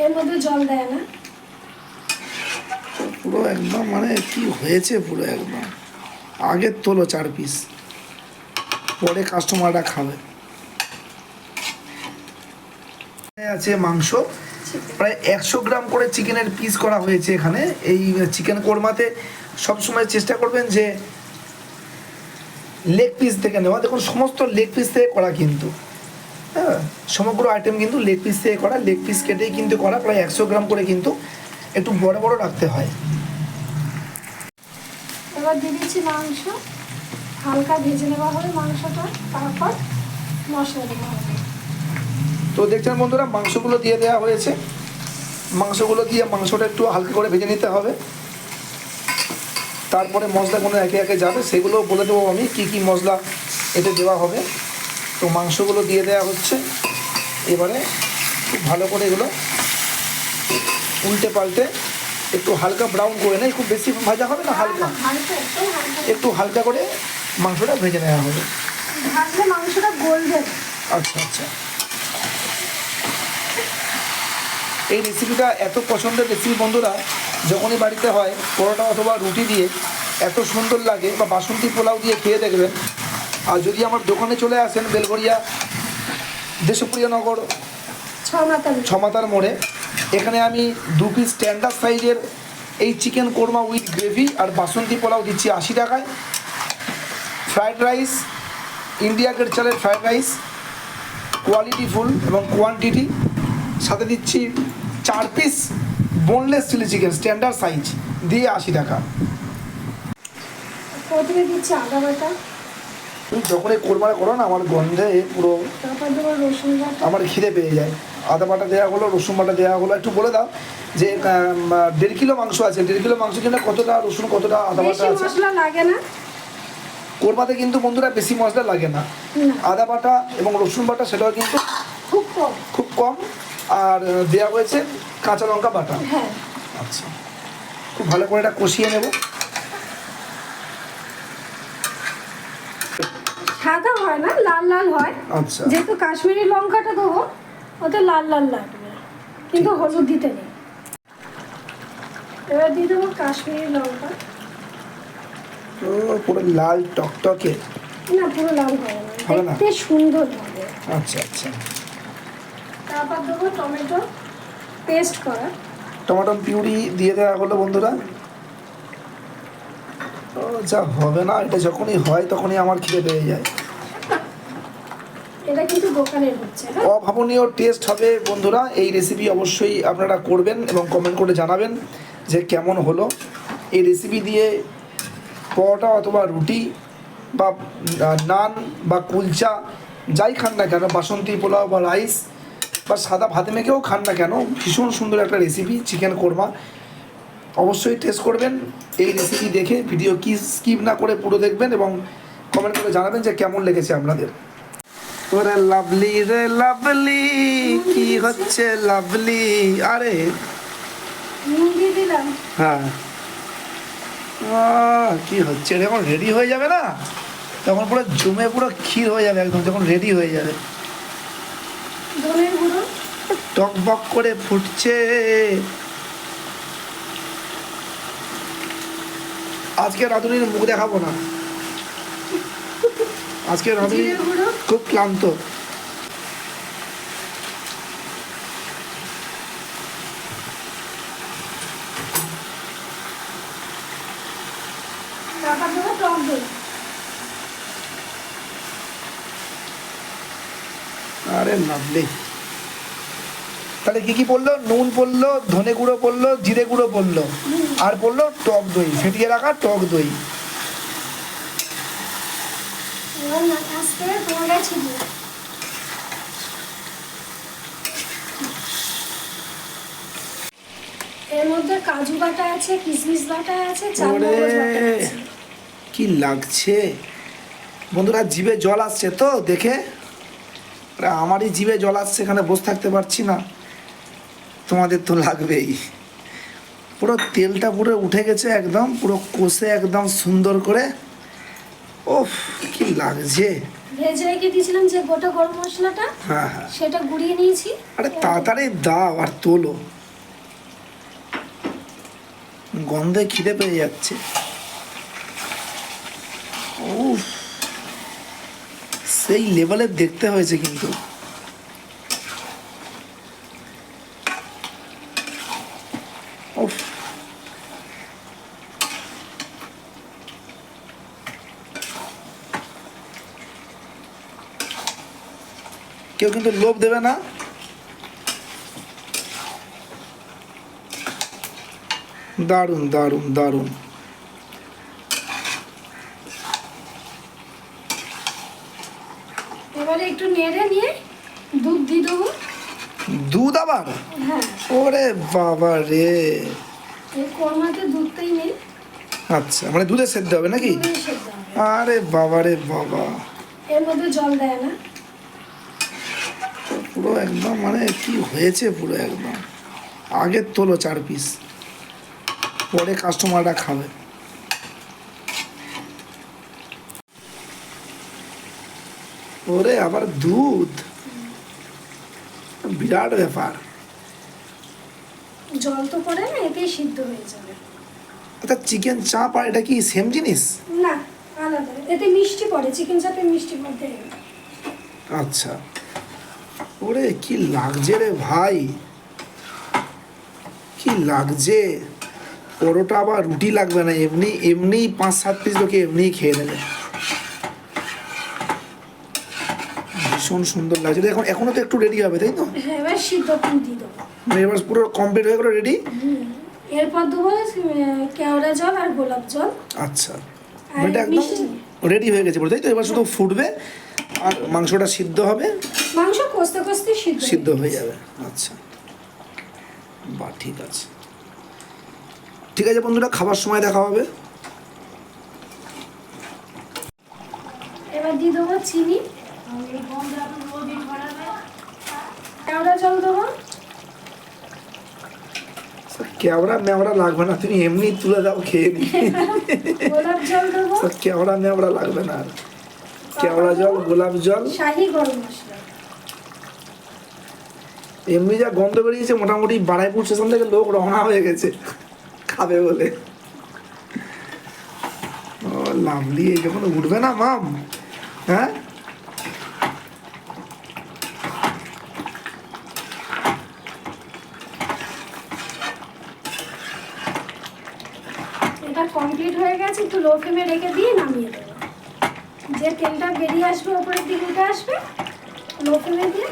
এর মধ্যে জল দেয় না। পুরো একদম মানে কি হয়েছে পুরো একদম। আগে তোলো 4 পিস, পরে কাস্টমাররা খাবে। আছে মাংস প্রায় 100 গ্রাম করে চিকেনের পিস করা হয়েছে এখানে। এই চিকেন কোরমাতে সবসময় চেষ্টা করবেন যে লেগ পিস থেকে নেওয়া। দেখুন সমস্ত লেগ পিস থেকে করা কিন্তু, হ্যাঁ সমগ্র আইটেম কিন্তু লেগ পিস থেকে করা। লেগ পিস কেটেই কিন্তু করা, প্রায় 100 গ্রাম করে কিন্তু একটু বড় বড় রাখতে হয়। এবার দিয়ে দিচ্ছি মাংস, হালকা ভেজে নেওয়া হবে মাংসটা, তারপর মশলা দেওয়া হবে। তো দেখছেন বন্ধুরা, মাংসগুলো দিয়ে দেওয়া হয়েছে। মাংসগুলো দিয়ে মাংসটা একটু হালকা করে ভেজে নিতে হবে। তারপরে মশলাগুলো একে একে যাবে, সেগুলো বলে দেবো আমি কি কি মশলা এতে দেওয়া হবে। তো মাংসগুলো দিয়ে দেওয়া হচ্ছে। এবারে খুব ভালো করে এগুলো উল্টে পাল্টে একটু হালকা ব্রাউন করে নেয়। খুব বেশি ভাজা হবে না, হালকা একটু হালকা করে মাংসটা ভেজে নেওয়া হবে। ভাজলে মাংসটা গলবে। আচ্ছা আচ্ছা, এই রেসিপিটা এত পছন্দের রেসিপি বন্ধুরা, যখনই বাড়িতে হয় পরোটা অথবা রুটি দিয়ে এত সুন্দর লাগে, বা বাসন্তী পোলাও দিয়ে খেয়ে দেখবেন। আর যদি আমার দোকানে চলে আসেন বেলগড়িয়া দেশপ্রিয়নগর ছমাতার মোড়ে, এখানে আমি 2 পিস স্ট্যান্ডার্ড সাইজের এই চিকেন কোরমা উইথ গ্রেভি আর বাসন্তী পোলাও দিচ্ছি 80 টাকায়। ফ্রায়েড রাইস, ইন্ডিয়া গেট চালের ফ্রায়েড রাইস, কোয়ালিটি ফুল এবং কোয়ান্টিটি, সাথে দিচ্ছি 4 piece boneless chilli chicken standard size দিয়ে 80 টাকা। প্রথমে দিচ্ছি আদা বাটা। তুমি যখন এই কোরমাটা করো না, আমার গন্ধে পুরো তারপর দেবো রসুন বাটা। আমার খিদে পেয়ে যায়। আদা বাটা দেওয়া হলো, রসুন বাটা দেওয়া হলো। একটু বলে দাও যে 1.5 কিলো মাংস আছে, 1.5 কিলো মাংসের জন্য কতটা রসুন, কতটা আদা বাটা আছে? মশলা লাগে না কোরমাতে কিন্তু বন্ধুরা বেশি মশলা লাগে না। আদা বাটা এবং রসুন বাটা সেটাও কিন্তু খুব কম। আর দেওয়া হয়েছে কাঁচা লঙ্কা বাটা। হ্যাঁ আচ্ছা, খুব ভালো করে এটা কষিয়ে নেব। সাদা হয় না, লাল লাল হয়। আচ্ছা, যেহেতু কাশ্মীরি লঙ্কাটা দেবো ওতে লাল লাল লাগবে, কিন্তু হলুদ দিতে নেই। এবার দিয়ে দেবো কাশ্মীরি লঙ্কা। তো পুরো লাল টকটকে না, পুরো লাল হবে না, দেখতে সুন্দর হবে। আচ্ছা আচ্ছা, তারপর দেবো টমেটো পেস্ট করা। টমেটো পিউরি দিয়ে দেওয়া হলো বন্ধুরা। ও যা হবে না, এটা যখনই হয় তখনই আমার খিদে পেয়ে যায়। এটা কিন্তু দোকানের হচ্ছে না, অভাবনীয় টেস্ট হবে বন্ধুরা। এই রেসিপি অবশ্যই আপনারা করবেন এবং কমেন্ট করে জানাবেন যে কেমন হলো। এই রেসিপি দিয়ে পরোটা অথবা রুটি বা নান বা কুলচা যাই খান না কেন, বাসন্তী পোলাও বা রাইস বা সাদা ভাতে মেখেও খান না কেন, ভীষণ সুন্দর একটা রেসিপি চিকেন কোরমা। অবশ্যই টেস্ট করবেন এই রেসিপি দেখে। ভিডিও কি স্কিপ না করে পুরো দেখবেন এবং কমেন্ট করে জানাবেন যে কেমন লেগেছে আপনাদের। ওরে লাভলি রে লাভলি, কি হচ্ছে লাভলি? আরে নুন দিয়ে দিলাম। হ্যাঁ, কি হচ্ছে? যখন রেডি হয়ে যাবে না, তখন পুরো জমে পুরো ক্ষীর হয়ে যাবে একদম। যখন রেডি হয়ে যাবে, ধনের গুঁড়ো টকবক করে ফুটছে। আজকে রাঁধুনির মুখ দেখাবো না, আজকে রাঁধুনি খুব ক্লান্ত। তারপর দেবো টক দই। আরে লাভলি। তাহলে কি কি পড়লো? নুন পড়লো, ধনে গুঁড়ো পড়লো, জিরে গুঁড়ো পড়লো, আর পড়লো টক দই, ফেটিয়ে রাখা টক দই। এর মধ্যে কাজু বাটা আছে, কিশমিশ বাটা আছে, চালমগজ বাটা আছে। কি লাগছে বন্ধুরা, জিভে জল আসছে তো দেখে। আমারই জিভে জল আসছে, এখানে বসে থাকতে পারছি না। তোমাদের তো লাগবেই। পুরো তেলটা পুরো উঠে গেছে একদম, পুরো কষে একদম সুন্দর করে। ওফ, কি লাগছে! ভেজে রেখে দিয়েছিলাম যে গোটা গরম মশলাটা, হ্যাঁ হ্যাঁ, সেটা গুঁড়িয়ে নিয়েছি। আরে তাড়াতাড়ি দাও আর তোলো, গন্ধে খিদে পেয়ে যাচ্ছে। উফ, সেই লেভেলের দেখতে হয়েছে কিন্তু। উফ, কেউ কিন্তু লোভ দেবে না। দারুণ দারুণ দারুণ। এবারে একটু নেড়ে নিয়ে দুধ দিয়ে দেবো। দুধ আবার? হ্যাঁ, ওরে বাবা রে। এই কোরমাতে দুধটাই নেই, আচ্ছা, মানে দুধে সেদ্ধ হবে নাকি? দুধেই সেদ্ধ হবে। আরে বাবা রে বাবা, এর মধ্যে জল দেয় না। পুরো একদম মানে কি হয়েছে পুরো একদম। আগে তোলো 4 পিস, পরে কাস্টমাররা খাবে। ওরে আবার দুধ, বিরাট ব্যাপার। জল তো পড়ে না, এতেই সিদ্ধ হয়ে যাবে। আচ্ছা, চিকেন চাপ আর এটা কি সেম জিনিস? না, আলাদা। এতে মিষ্টি পড়ে, চিকেন চাপে মিষ্টি পড়তে। আচ্ছা, ওরে কি লাগছে রে ভাই, কি লাগছে। পরোটা আবার রুটি লাগবে না, এমনি এমনি 5-7 পিস লোকে এমনিই খেয়ে নেবে। ভীষণ সুন্দর লাগছে। এখন এখনো তো একটু রেডি হবে তাই তো? হ্যাঁ, এবার সিদ্ধ দিয়ে দেবো। মানে এবার পুরো কমপ্লিট হয়ে গেলো, রেডি। এরপর দেবো কেওড়া জল আর গোলাপ জল। আচ্ছা, আর এটা একদম মিষ্টি। রেডি হয়ে গেছে পুরো, তাই তো? এবার শুধু ফুটবে আর মাংসটা সিদ্ধ হবে, মাংস কষতে কষতে সিদ্ধ হয়ে যাবে। আচ্ছা, বাহ, ঠিক আছে। ঠিক আছে বন্ধুরা, খাবার সময় দেখা হবে। এবার দিয়ে দেবো চিনি, কেওড়া জল দেবো। কেওড়া মেওড়া লাগবে না, তুমি এমনি তুলে দাও, খেয়ে নি। গোলাপ জল দেবো, কেওড়া মেওড়া লাগবে না আর। কেওড়া জল, গোলাপ জল, শাহি গরম মশলা। এমনি যা গন্ধ বেরিয়েছে, মোটামুটি বারাইপুর স্টেশন থেকে লোক রওনা হয়ে গেছে খাবে বলে। ও লাভলি, যখন উঠবে না মাম। হ্যাঁ, এটা কমপ্লিট হয়ে গেছে, একটু লো ফ্লেমে রেখে দিয়ে নামিয়ে দেবো। যে তেলটা বেরিয়ে আসবে ওপরের দিকে উঠে আসবে, লো ফ্লেমে দিয়ে